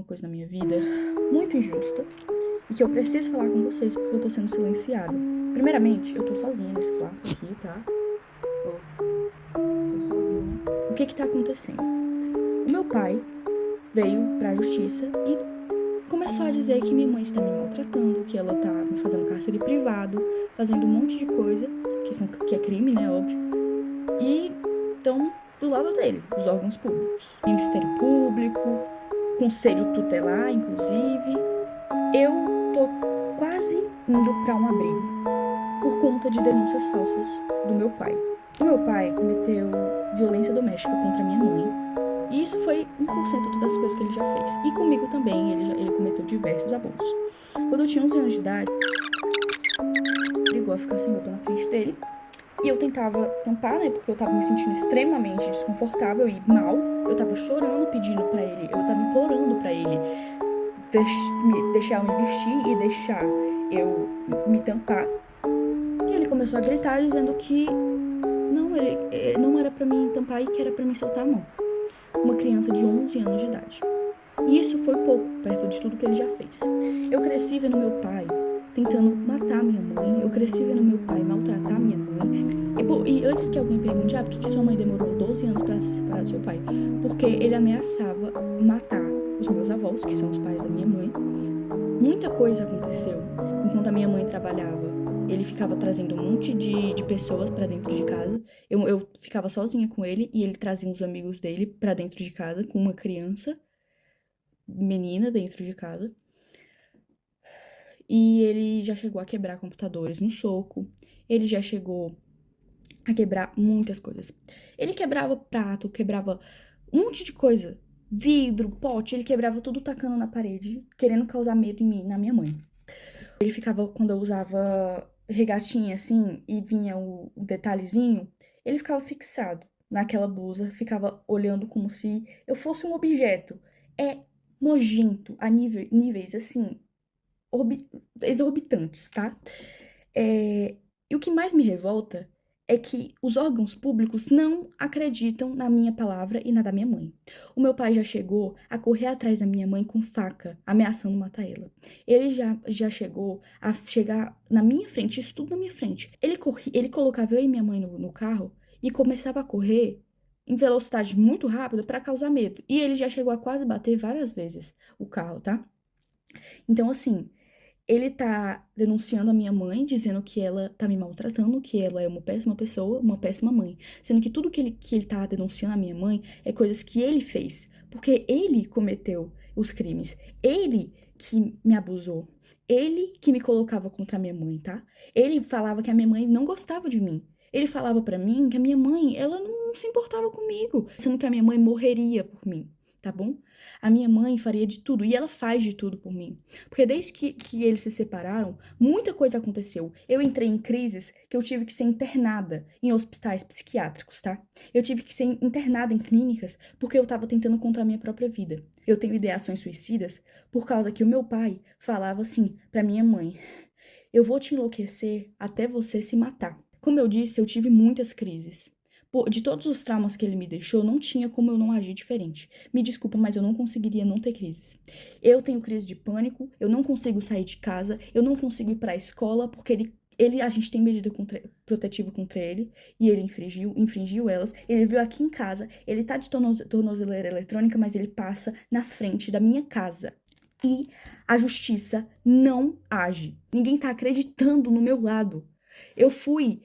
uma coisa na minha vida muito injusta e que eu preciso falar com vocês porque eu tô sendo silenciada. Primeiramente, eu tô sozinha nesse quarto aqui, tá? Tô sozinha. O que tá acontecendo? O meu pai veio pra justiça e começou a dizer que minha mãe está me maltratando, que ela tá me fazendo cárcere privado, fazendo um monte de coisa, que é crime, né, óbvio. E estão do lado dele, os órgãos públicos. Ministério Público, Conselho Tutelar, inclusive. Eu tô quase indo pra um abrigo por conta de denúncias falsas do meu pai. O meu pai cometeu violência doméstica contra minha mãe. E isso foi 1% das coisas que ele já fez. E comigo também, ele cometeu diversos abusos. Quando eu tinha 11 anos de idade, brigou a ficar sem roupa na frente dele. E eu tentava tampar, né? Porque eu tava me sentindo extremamente desconfortável e mal. Eu tava chorando, pedindo pra ele, eu tava implorando pra ele deixar eu me vestir e deixar eu me tampar. E ele começou a gritar dizendo que não era pra mim tampar e que era pra mim soltar a mão. Uma criança de 11 anos de idade. E isso foi pouco, perto de tudo que ele já fez. Eu cresci vendo meu pai tentando matar minha mãe. Eu cresci vendo meu pai maltratar minha mãe. E antes que alguém pergunte, por que sua mãe demorou 12 anos pra se separar do seu pai? Porque ele ameaçava matar os meus avós, que são os pais da minha mãe. Muita coisa aconteceu. Enquanto a minha mãe trabalhava, ele ficava trazendo um monte de pessoas pra dentro de casa. Eu ficava sozinha com ele e ele trazia uns amigos dele pra dentro de casa com uma criança, menina dentro de casa. E ele já chegou a quebrar computadores no soco. Ele já chegou a quebrar muitas coisas. Ele quebrava prato, quebrava um monte de coisa. Vidro, pote, ele quebrava tudo tacando na parede, querendo causar medo em mim, na minha mãe. Ele ficava, quando eu usava regatinha assim, e vinha o detalhezinho, ele ficava fixado naquela blusa, ficava olhando como se eu fosse um objeto. É nojento a níveis assim, exorbitantes, tá? E o que mais me revolta é que os órgãos públicos não acreditam na minha palavra e na da minha mãe. O meu pai já chegou a correr atrás da minha mãe com faca, ameaçando matar ela. Ele já chegou a chegar na minha frente, isso tudo na minha frente. Ele colocava eu e minha mãe no carro e começava a correr em velocidade muito rápida para causar medo. E ele já chegou a quase bater várias vezes o carro, tá? Então, assim, ele tá denunciando a minha mãe, dizendo que ela tá me maltratando, que ela é uma péssima pessoa, uma péssima mãe. Sendo que tudo que ele tá denunciando a minha mãe é coisas que ele fez. Porque ele cometeu os crimes. Ele que me abusou. Ele que me colocava contra a minha mãe, tá? Ele falava que a minha mãe não gostava de mim. Ele falava pra mim que a minha mãe, ela não se importava comigo, sendo que a minha mãe morreria por mim, tá bom? A minha mãe faria de tudo, e ela faz de tudo por mim. Porque desde que eles se separaram, muita coisa aconteceu. Eu entrei em crises que eu tive que ser internada em hospitais psiquiátricos, tá? Eu tive que ser internada em clínicas porque eu tava tentando contra a minha própria vida. Eu tenho ideações suicidas por causa que o meu pai falava assim pra minha mãe: eu vou te enlouquecer até você se matar. Como eu disse, eu tive muitas crises. De todos os traumas que ele me deixou, não tinha como eu não agir diferente. Me desculpa, mas eu não conseguiria não ter crises. Eu tenho crise de pânico, eu não consigo sair de casa, eu não consigo ir pra escola, porque a gente tem medida protetiva contra ele, e ele infringiu elas. Ele veio aqui em casa, ele tá de tornozeleira eletrônica, mas ele passa na frente da minha casa. E a justiça não age. Ninguém tá acreditando no meu lado. Eu fui